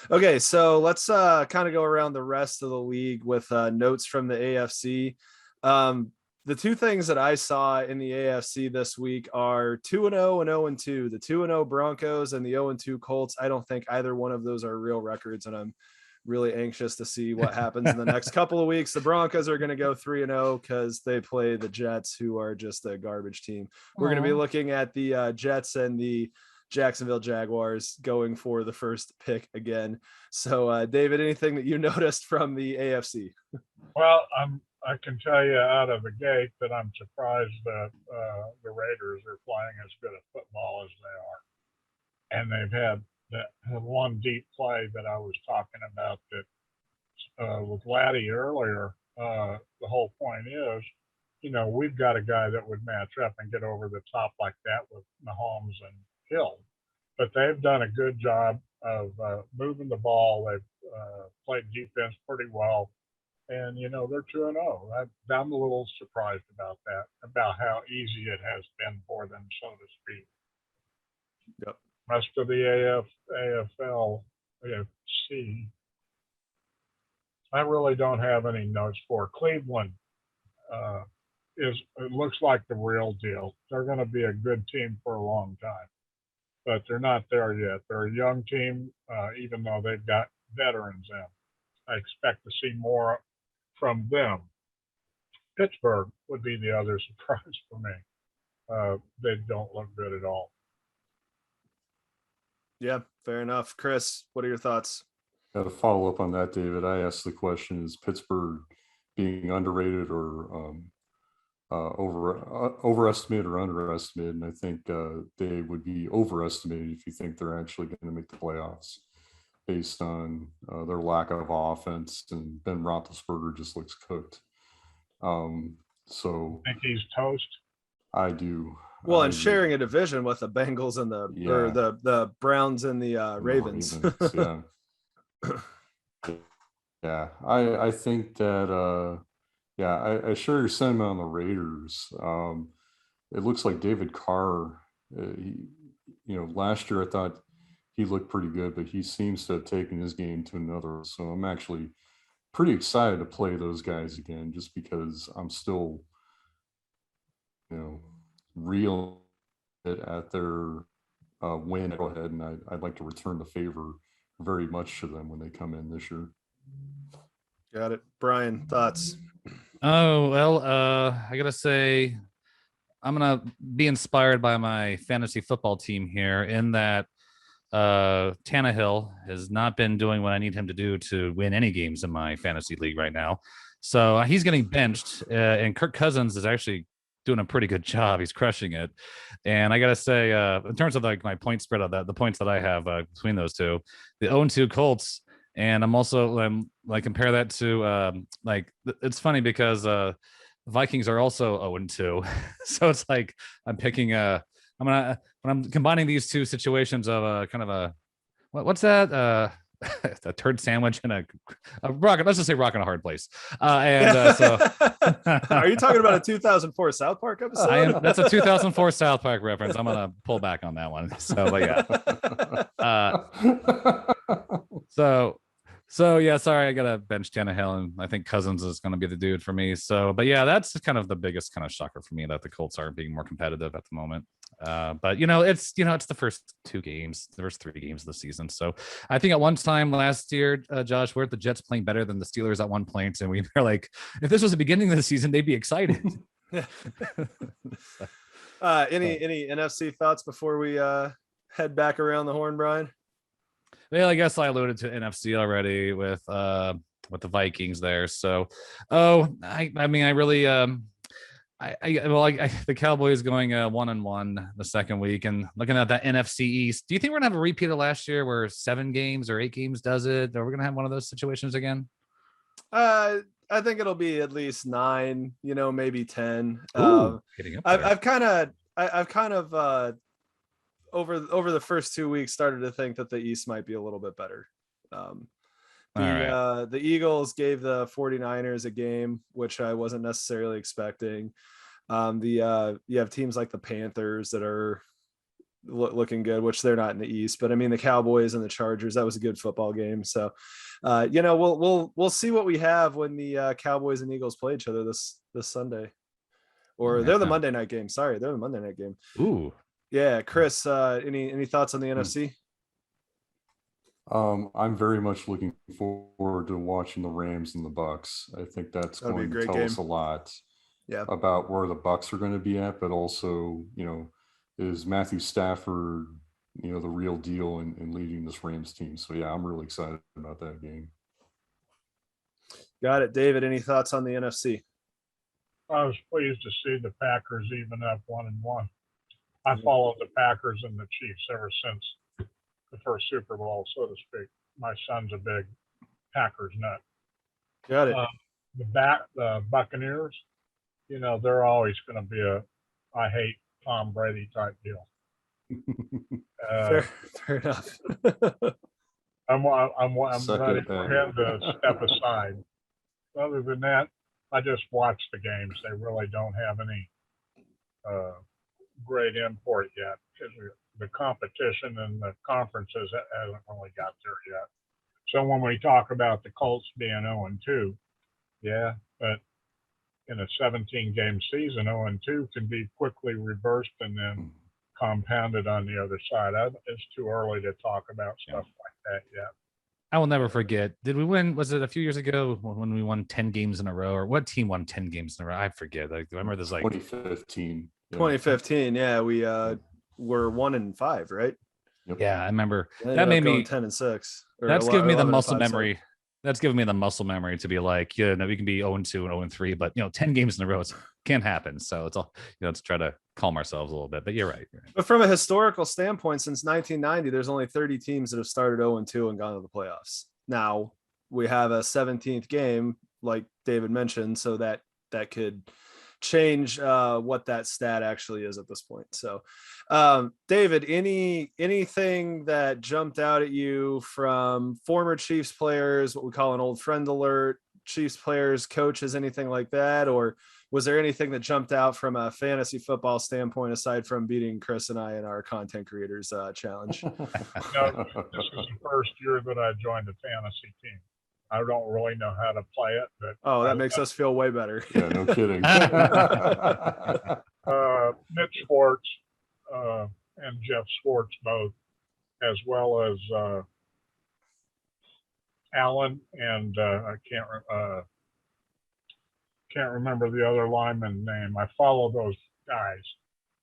B: Okay, so let's kind of go around the rest of the league with notes from the AFC. the two things that I saw in the AFC this week are 2-0 and 0-2. The 2-0 Broncos and the 0-2 Colts. I don't think either one of those are real records, and I'm really anxious to see what happens in the next couple of weeks. The Broncos are going to go 3-0 because they play the Jets, who are just a garbage team. We're going to be looking at the Jets and the Jacksonville Jaguars going for the first pick again. So, David, anything that you noticed from the AFC?
C: Well, I can tell you out of the gate that I'm surprised that the Raiders are playing as good at football as they are, and they've had that one deep play that I was talking about that with Laddie earlier. The whole point is, we've got a guy that would match up and get over the top like that with Mahomes and Hill, but they've done a good job of moving the ball. They've played defense pretty well. And, they're 2-0. I'm a little surprised about that, about how easy it has been for them, so to speak.
B: Yep.
C: Rest of the AFL, AFC, I really don't have any notes for. Cleveland it looks like the real deal. They're going to be a good team for a long time, but they're not there yet. They're a young team, even though they've got veterans in. I expect to see more from them. Pittsburgh would be the other surprise for me. They don't look good at all.
B: Yeah, fair enough. Chris, what are your thoughts?
A: To follow up on that, David, I asked the question, is Pittsburgh being underrated or overestimated or underestimated? And I think they would be overestimated if you think they're actually going to make the playoffs, based on their lack of offense, and Ben Roethlisberger just looks cooked. So
C: I think he's toast.
A: I do.
B: Well, and sharing a division with the Bengals and the Browns and the Ravens.
A: Yeah. Yeah. I think that I share your sentiment on the Raiders. It looks like David Carr, last year I thought he looked pretty good, but he seems to have taken his game to another. So I'm actually pretty excited to play those guys again, just because I'm still, real at their win. Go ahead, and I'd like to return the favor very much to them when they come in this year.
B: Got it. Brian, thoughts?
D: Oh, well, I gotta say, I'm gonna be inspired by my fantasy football team here, in that Tannehill has not been doing what I need him to do to win any games in my fantasy league right now. So he's getting benched, and Kirk Cousins is actually doing a pretty good job. He's crushing it. And I gotta say, in terms of like my point spread of that, the points that I have between those two, the 0-2 Colts, and I'm also compare that to it's funny because Vikings are also 0-2. So it's like I'm picking when I'm combining these two situations of kind of a what's that a turd sandwich and a rock. Let's just say rock in a hard place. So
B: are you talking about a 2004 South Park episode?
D: That's a 2004 South Park reference. I'm gonna pull back on that one. So, but yeah. So yeah, sorry, I gotta bench Tannehill, and I think Cousins is gonna be the dude for me. So, but yeah, that's kind of the biggest kind of shocker for me, that the Colts aren't being more competitive at the moment. But it's the first 2 games, the first 3 games of the season. So I think at one time last year, Josh, we're at the Jets playing better than the Steelers at one point, and we were like, if this was the beginning of the season, they'd be excited.
B: Any NFC thoughts before we head back around the horn, Brian?
D: Well, I guess I alluded to NFC already with the Vikings there. So, I really, the Cowboys going 1-1 the second week, and looking at that NFC East. Do you think we're gonna have a repeat of last year, where 7 games or 8 games does it? Or we're gonna have one of those situations again?
B: I think it'll be at least 9, maybe 10. I've kind of over the first 2 weeks started to think that the East might be a little bit better. The Eagles gave the 49ers a game, which I wasn't necessarily expecting. You have teams like the Panthers that are looking good, which they're not in the East, but I mean the Cowboys and the Chargers, that was a good football game. So we'll see what we have when the Cowboys and Eagles play each other this Sunday. or they're the
D: Yeah.
B: Monday night game. Sorry, they're the Monday night game.
D: Ooh.
B: Yeah, Chris, any thoughts on the NFC?
A: I'm very much looking forward to watching the Rams and the Bucks. I think that's
B: That'll be a
A: going to
B: great
A: tell
B: game.
A: us a lot
B: Yeah.
A: about where the Bucks are going to be at, but also, is Matthew Stafford, the real deal in leading this Rams team. So yeah, I'm really excited about that game.
B: Got it. David, any thoughts on the NFC?
C: I was pleased to see the Packers even up 1-1. I followed the Packers and the Chiefs ever since the first Super Bowl, so to speak. My son's a big Packers nut.
B: Got it.
C: The Buccaneers, they're always going to be I hate Tom Brady type deal.
B: Fair enough.
C: I'm
A: Suck
C: ready
A: it,
C: for
A: man.
C: him to step aside. Other than that, I just watch the games. They really don't have any great import yet because the competition and the conferences hasn't really got there yet. So when we talk about the Colts being 0-2, yeah, but in a 17-game season, 0-2 can be quickly reversed and then compounded on the other side. It's too early to talk about stuff like that yet.
D: I will never forget. Did we win? Was it a few years ago when we won 10 games in a row? Or what team won 10 games in a row? I forget. Like, I remember this
A: 2015.
B: 2015. Yeah, we were 1-5, right?
A: Yep.
D: Yeah, I remember.
B: They
D: That made me
B: 10-6.
D: That's giving me the muscle
B: 11-5, sorry.
D: memory. That's giving me the muscle memory to be like, we can be 0-2 and 0-3, but 10 games in a row can't happen. So it's all let's try to calm ourselves a little bit. But you're right.
B: But from a historical standpoint, since 1990, there's only 30 teams that have started 0-2 and gone to the playoffs. Now we have a 17th game, like David mentioned, so that could change what that stat actually is at this point. So David, anything that jumped out at you from former Chiefs players, what we call an old friend alert, Chiefs players, coaches, anything like that? Or was there anything that jumped out from a fantasy football standpoint aside from beating Chris and I in our content creators challenge?
C: This is the first year that I joined a fantasy team. I don't really know how to play it, but
B: that makes us feel way better.
A: Yeah, no kidding.
C: Mitch Schwartz and Jeff Schwartz both, as well as Allen and I can't remember the other lineman name. I follow those guys,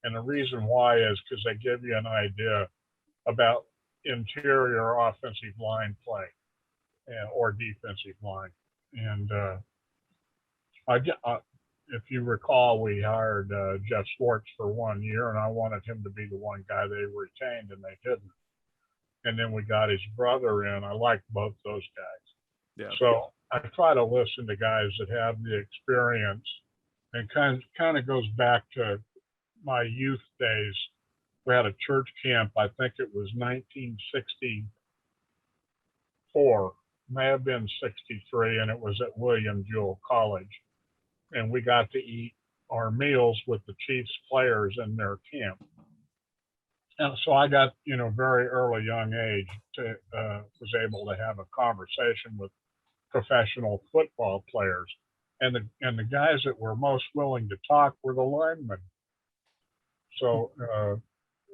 C: and the reason why is because they give you an idea about interior offensive line play or defensive line. And if you recall, we hired Jeff Schwartz for 1 year, and I wanted him to be the one guy they retained, and they didn't. And then we got his brother in. I like both those guys.
B: Yeah.
C: So I try to listen to guys that have the experience, and kind of goes back to my youth days. We had a church camp. I think it was 1964, may have been 63, and it was at William Jewell College. And we got to eat our meals with the Chiefs players in their camp. And so I got, very early young age was able to have a conversation with professional football players. And the guys that were most willing to talk were the linemen. So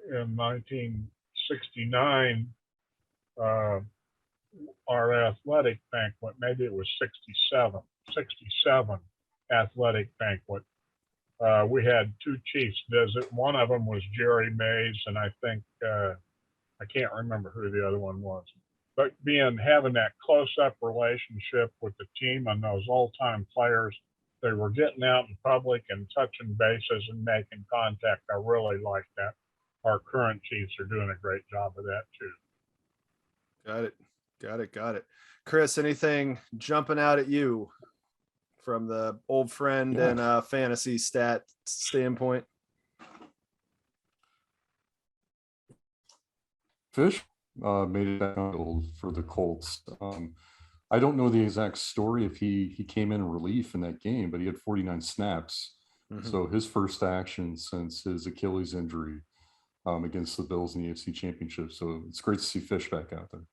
C: in 1969, our athletic banquet, maybe it was 67 athletic banquet. We had two Chiefs visit. One of them was Jerry Mays, and I think I can't remember who the other one was. But having that close-up relationship with the team and those old-time players, they were getting out in public and touching bases and making contact. I really like that. Our current Chiefs are doing a great job of that too.
B: Got it. Chris, anything jumping out at you from the old friend and fantasy stat standpoint?
A: Fish made it down for the Colts. I don't know the exact story if he came in relief in that game, but he had 49 snaps. Mm-hmm. So his first action since his Achilles injury against the Bills in the AFC Championship. So it's great to see Fish back out there.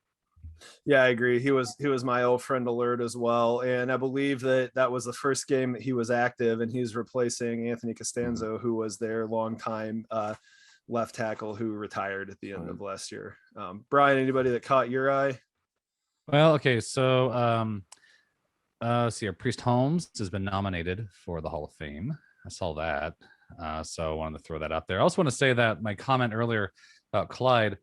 B: Yeah, I agree. He was my old friend alert as well, and I believe that was the first game that he was active, and he's replacing Anthony Costanzo, who was their longtime left tackle who retired at the end of last year. Brian, anybody that caught your eye?
D: Well, okay, so let's see here. Priest Holmes has been nominated for the Hall of Fame. I saw that. So I wanted to throw that out there. I also want to say that my comment earlier about Clyde,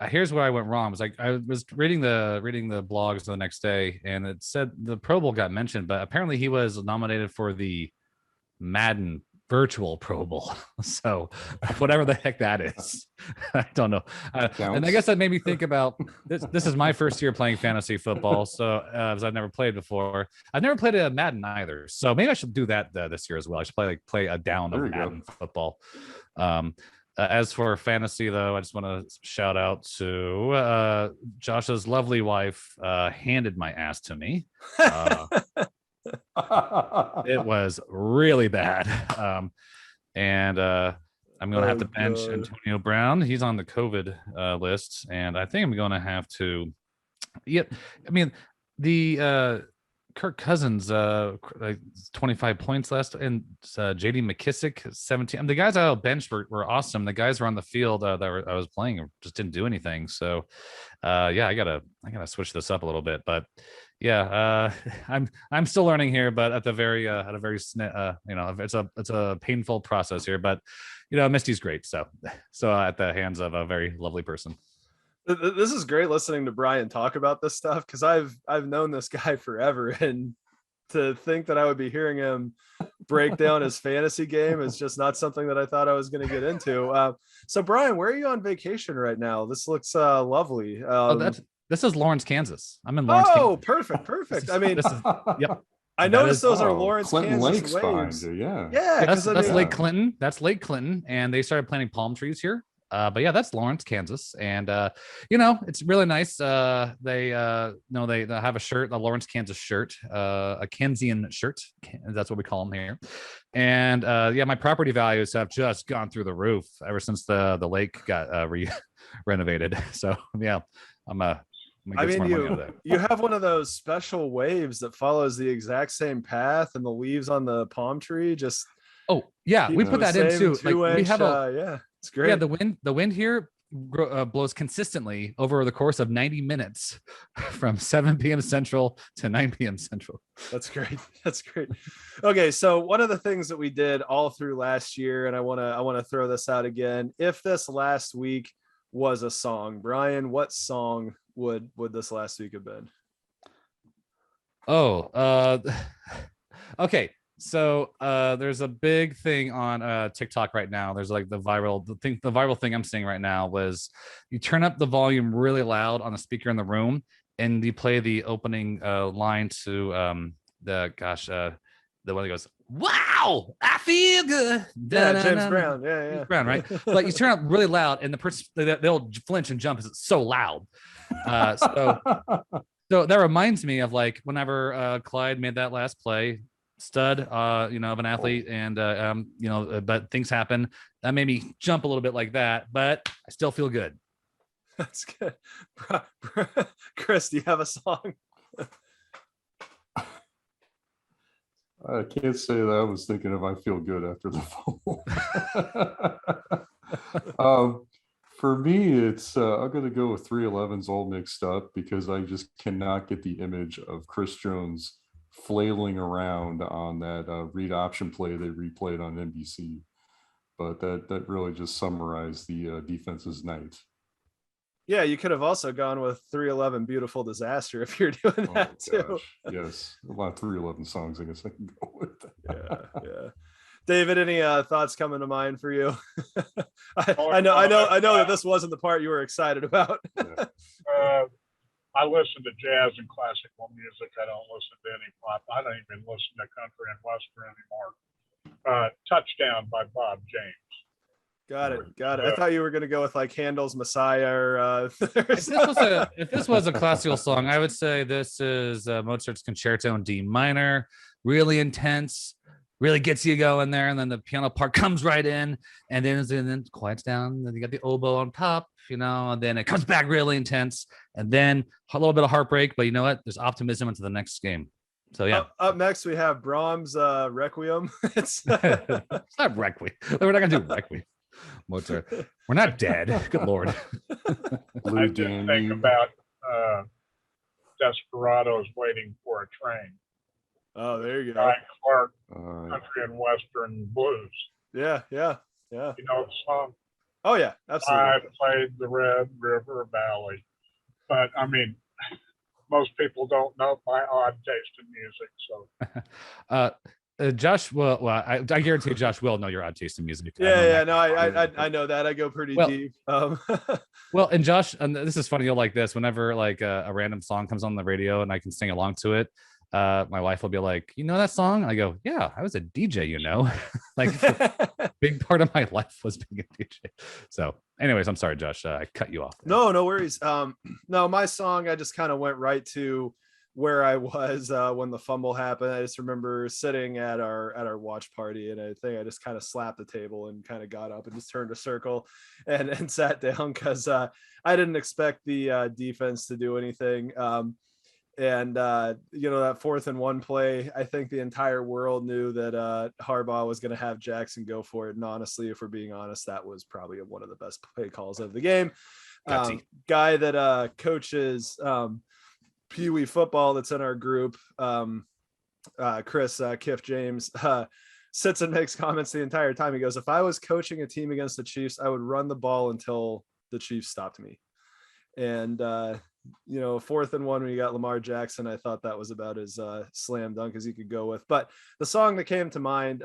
D: here's where I went wrong. Was like I was reading the blogs the next day, and it said the Pro Bowl got mentioned, but apparently he was nominated for the Madden virtual Pro Bowl. So whatever the heck that is, I don't know. And I guess that made me think about this. This is my first year playing fantasy football, so as I've never played before. I've never played a Madden either, so maybe I should do that this year as well. I should play a down of Madden football. As for fantasy, though, I just want to shout out to Josh's lovely wife. Handed my ass to me. It was really bad. And I'm going to have to bench Antonio Brown. He's on the COVID list. And I think I'm going to have to. Yeah, I mean, the Kirk Cousins, like 25 points last, and JD McKissick 17. The guys I benched were awesome. The guys were on the field I was playing just didn't do anything. So, yeah, I gotta switch this up a little bit. But yeah, I'm still learning here. But at a very it's a painful process here. But Misty's great. So at the hands of a very lovely person.
B: This is great listening to Brian talk about this stuff, because I've known this guy forever, and to think that I would be hearing him break down his fantasy game is just not something that I thought I was going to get into. So Brian, where are you on vacation right now? This looks lovely.
D: This is Lawrence, Kansas. I'm in Lawrence.
B: Oh,
D: Kansas.
B: perfect. I mean,
D: yep.
B: I noticed those are Lawrence,
A: Clinton
B: Kansas
A: Lake's
B: waves.
A: yeah,
D: that's Lake Clinton. That's Lake Clinton, and they started planting palm trees here. But yeah, that's Lawrence, Kansas, and it's really nice. They have a shirt, a Lawrence, Kansas shirt, a Kansian shirt. That's what we call them here. And yeah, my property values have just gone through the roof ever since the lake got renovated. So yeah,
B: I mean, you have one of those special waves that follows the exact same path, and the leaves on the palm tree just.
D: Oh yeah, we put that in too. Like we have
B: yeah. It's great.
D: Yeah, the wind here blows consistently over the course of 90 minutes from 7 p.m. Central to 9 p.m. Central.
B: That's great. That's great. Okay, so one of the things that we did all through last year, and I want to throw this out again. If this last week was a song, Brian, what song would this last week have been?
D: Oh, okay. So there's a big thing on TikTok right now. There's like the viral thing I'm seeing right now was you turn up the volume really loud on the speaker in the room, and you play the opening line to the one that goes, "Wow, I feel good."
B: Yeah, James Brown. Yeah.
D: James Brown, right? But you turn up really loud, and the person they'll flinch and jump because it's so loud. So that reminds me of like whenever Clyde made that last play. Stud of an athlete, and but things happen that made me jump a little bit like that, but I still feel good.
B: That's good. Chris, do you have a song?
A: I can't say that I was thinking of I feel good after the phone. For me, it's I'm going to go with 311's All Mixed Up, because I just cannot get the image of Chris Jones flailing around on that read option play they replayed on NBC. But that really just summarized the defense's night.
B: Yeah, you could have also gone with 311 Beautiful Disaster if you're doing that too.
A: Yes, a lot of 311 songs I guess I can go with.
B: Yeah. David, any thoughts coming to mind for you? I know that this wasn't the part you were excited about.
C: I listen to jazz and classical music. I don't listen to any pop. I don't even listen to country and western anymore. Touchdown by Bob James.
B: Got it. I thought you were going to go with like Handel's Messiah. Or,
D: if this was a classical song, I would say this is Mozart's Concerto in D minor. Really intense, really gets you going there, and then the piano part comes right in, and then quiets down, and then you got the oboe on top, and then it comes back really intense, and then a little bit of heartbreak, but you know what? There's optimism into the next game. So yeah.
B: Up next we have Brahms Requiem.
D: It's not Requiem. We're not gonna do Requiem. Mozart. We're not dead. Good Lord.
C: I did think about Desperados Waiting for a Train.
B: Oh, there you go.
C: Guy Clark, Country and Western Blues.
B: Yeah.
C: You know the song?
B: Oh yeah, absolutely.
C: I played the Red River Valley. But I mean, most people don't know my odd taste in music. So
D: Josh, I guarantee Josh will know your odd taste in music.
B: I know that. I go pretty deep.
D: Well, and Josh, and this is funny. You'll like this. Whenever like a random song comes on the radio and I can sing along to it, my wife will be like, "You know that song?" I go, "Yeah, I was a DJ. Like a big part of my life was being a DJ." So, anyways, I'm sorry, Josh. I cut you off there.
B: No worries. No, my song, I just kind of went right to where I was when the fumble happened. I just remember sitting at our watch party, and I think I just kind of slapped the table and kind of got up and just turned a circle and sat down because I didn't expect the defense to do anything. And that 4th and 1 play, I think the entire world knew that Harbaugh was going to have Jackson go for it. And honestly, if we're being honest, that was probably one of the best play calls of the game. Guy that coaches Pee Wee football that's in our group, Chris Kiff James, sits and makes comments the entire time. He goes, "If I was coaching a team against the Chiefs, I would run the ball until the Chiefs stopped me." And 4th and 1 when you got Lamar Jackson, I thought that was about as slam dunk as you could go with. But the song that came to mind,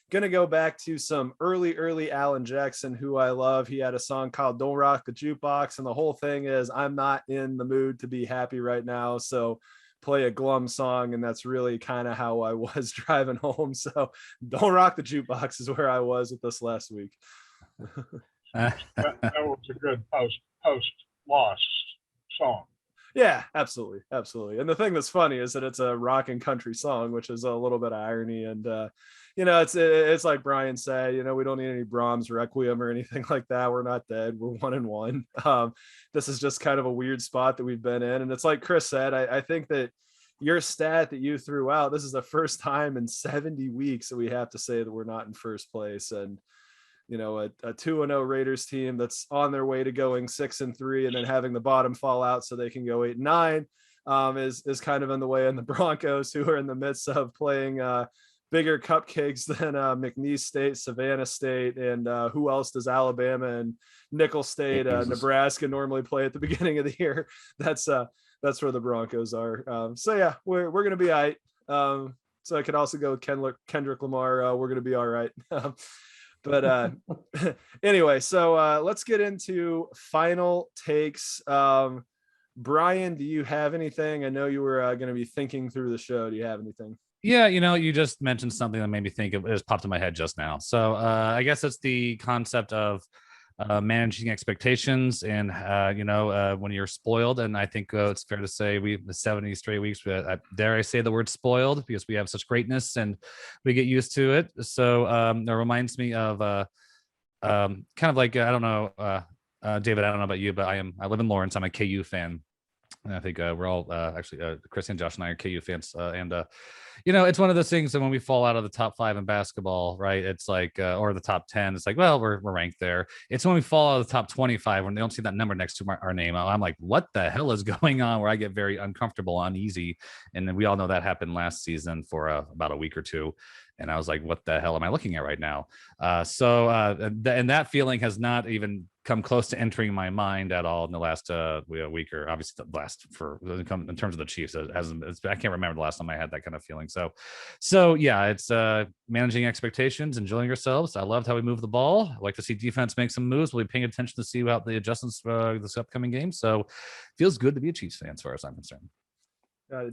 B: gonna go back to some early Alan Jackson, who I love. He had a song called "Don't Rock the Jukebox," and the whole thing is, I'm not in the mood to be happy right now, so play a glum song. And that's really kind of how I was driving home. So "Don't Rock the Jukebox" is where I was with this last week.
C: that was a good post loss song.
B: Yeah, absolutely. And the thing that's funny is that it's a rock and country song, which is a little bit of irony. And it's like Brian said, we don't need any Brahms Requiem or anything like that. We're not dead. We're 1-1. This is just kind of a weird spot that we've been in. And it's like Chris said, I think that your stat that you threw out, this is the first time in 70 weeks that we have to say that we're not in first place. And a 2-0 Raiders team that's on their way to going 6-3 and then having the bottom fall out so they can go 8-9 is kind of in the way. And the Broncos, who are in the midst of playing bigger cupcakes than McNeese State, Savannah State, and who else does Alabama and Nickel State, Nebraska normally play at the beginning of the year. That's where the Broncos are. We're going to be all right. So I could also go with Kendrick Lamar. We're going to be all right. But anyway, so let's get into final takes. Brian, do you have anything? I know you were going to be thinking through the show. Do you have anything?
D: Yeah, you just mentioned something that made me think of it. Just popped in my head just now. So I guess it's the concept of managing expectations and when you're spoiled. And I think it's fair to say the 70 straight weeks, dare I say the word spoiled, because we have such greatness and we get used to it. So that reminds me of kind of like, I don't know, David, I don't know about you, but I live in Lawrence. I'm a KU fan. And I think we're all actually Chris and Josh and I are KU fans. It's one of those things that when we fall out of the top 5 in basketball, right? It's like, or the top 10, it's like, well, we're ranked there. It's when we fall out of the top 25, when they don't see that number next to our name, I'm like, what the hell is going on? Where I get very uncomfortable, uneasy. And then we all know that happened last season for about a week or two. And I was like, what the hell am I looking at right now? And that feeling has not even come close to entering my mind at all in the last week, or obviously the last in terms of the Chiefs. I can't remember the last time I had that kind of feeling. So yeah, it's managing expectations, enjoying yourselves. I loved how we moved the ball. I like to see defense make some moves. We'll be paying attention to see how the adjustments this upcoming game. So feels good to be a Chiefs fan as far as I'm concerned.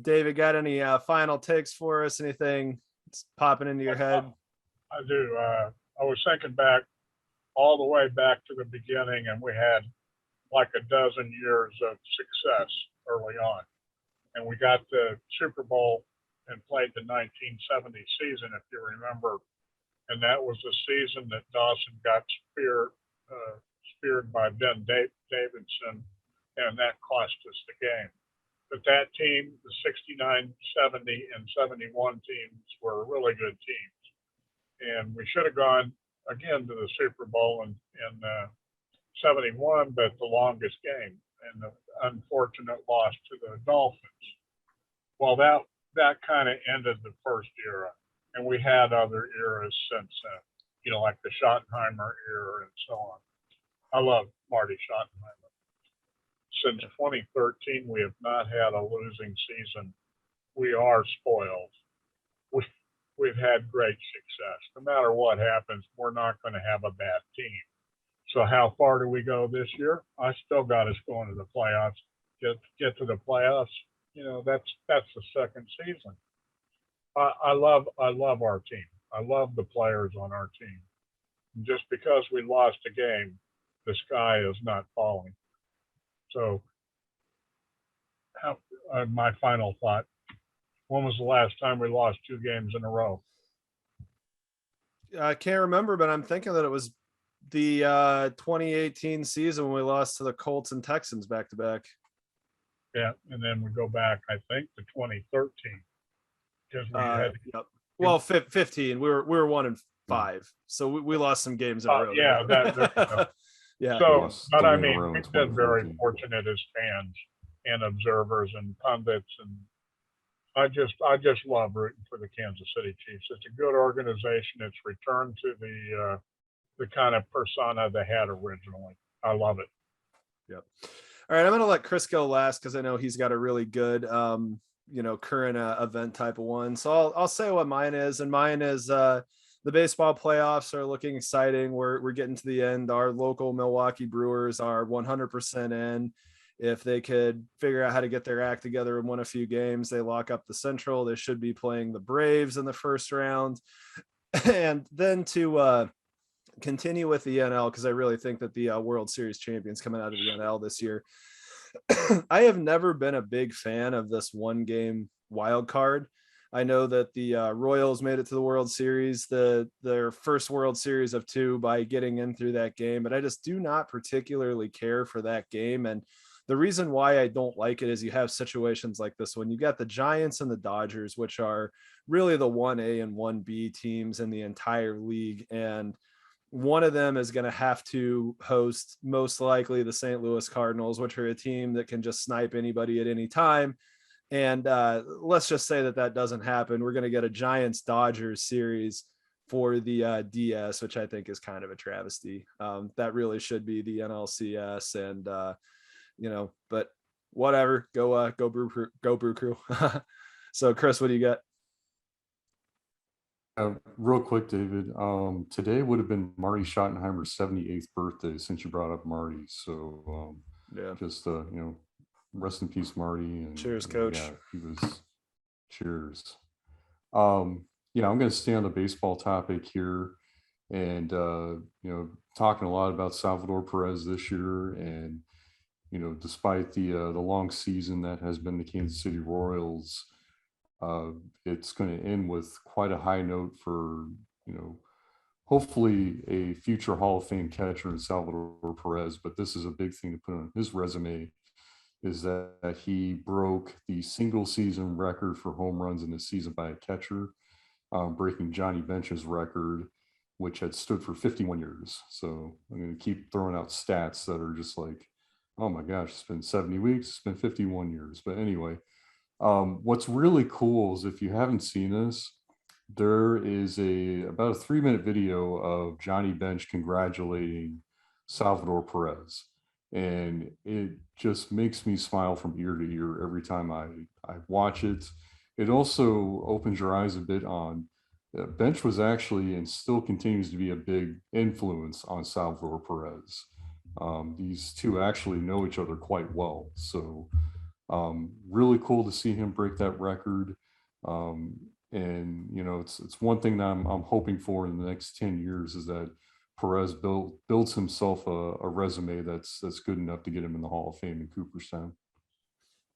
B: David, got any final takes for us? Anything popping into your head?
C: I do. I was thinking back all the way back to the beginning, and we had like a dozen years of success early on, and we got the Super Bowl and played the 1970 season, if you remember. And that was the season that Dawson got speared by Ben Davidson, and that cost us the game. But that team, the 69, 70, and 71 teams were really good teams. And we should have gone again to the Super Bowl in 71, but the longest game, and the unfortunate loss to the Dolphins. Well, that kind of ended the first era. And we had other eras since then, like the Schottenheimer era and so on. I love Marty Schottenheimer. Since 2013, we have not had a losing season. We are spoiled. We've had great success. No matter what happens, we're not going to have a bad team. So how far do we go this year? I still got us going to the playoffs. Get to the playoffs. That's the second season. I love our team. I love the players on our team. And just because we lost a game, the sky is not falling. So, my final thought: when was the last time we lost 2 games in a row?
B: I can't remember, but I'm thinking that it was the 2018 season when we lost to the Colts and Texans back to back.
C: Yeah, and then we go back, I think, to 2013. Because we had,
B: yep. Well, 15. We were 1-5, so we lost some games in a row.
C: Yeah,
B: yeah.
C: So, but I mean, we've been very fortunate as fans and observers and pundits, and I just love rooting for the Kansas City Chiefs. It's a good organization. It's returned to the kind of persona they had originally. I love it.
B: Yep. All right, I'm going to let Chris go last because I know he's got a really good, current event type of one. So I'll say what mine is, and mine is the baseball playoffs are looking exciting. We're getting to the end. Our local Milwaukee Brewers are 100% in. If they could figure out how to get their act together and win a few games, they lock up the Central. They should be playing the Braves in the first round, and then to continue with the NL, because I really think that the World Series champions coming out of the NL this year. I have never been a big fan of this 1-game wild card. I know that the Royals made it to the World Series, their first World Series of 2 by getting in through that game, but I just do not particularly care for that game. And the reason why I don't like it is you have situations like this one. You got the Giants and the Dodgers, which are really the 1A and 1B teams in the entire league. And one of them is going to have to host most likely the St. Louis Cardinals, which are a team that can just snipe anybody at any time. And let's just say that doesn't happen. We're going to get a Giants Dodgers series for the DS, which I think is kind of a travesty. That really should be the NLCS, and but whatever. Go Brew Crew. So Chris, what do you got?
A: Real quick, David. Today would have been Marty Schottenheimer's 78th birthday, since you brought up Marty. So just rest in peace, Marty. And
B: cheers, Coach.
A: Yeah, he was. Cheers. I'm going to stay on the baseball topic here, and talking a lot about Salvador Perez this year, and despite the long season that has been the Kansas City Royals. It's going to end with quite a high note for, hopefully a future Hall of Fame catcher in Salvador Perez. But this is a big thing to put on his resume, is that he broke the single season record for home runs in the season by a catcher, breaking Johnny Bench's record, which had stood for 51 years. So I'm going to keep throwing out stats that are just like, oh my gosh, it's been 70 weeks, it's been 51 years. But anyway, what's really cool is, if you haven't seen this, there is about a 3-minute video of Johnny Bench congratulating Salvador Perez. And it just makes me smile from ear to ear every time I watch it. It also opens your eyes a bit on Bench was actually, and still continues to be, a big influence on Salvador Perez. These two actually know each other quite well. So really cool to see him break that record. And it's one thing that I'm hoping for in the next 10 years, is that Perez builds himself a resume that's good enough to get him in the Hall of Fame in Cooperstown.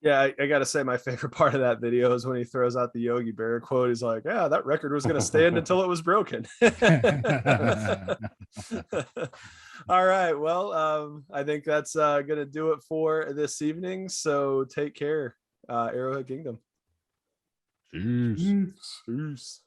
B: Yeah, I gotta say my favorite part of that video is when he throws out the Yogi Berra quote. He's like, "Yeah, that record was gonna stand until it was broken." All right. Well, I think that's gonna do it for this evening. So take care, Arrowhead Kingdom.
A: Jeez.
B: Peace.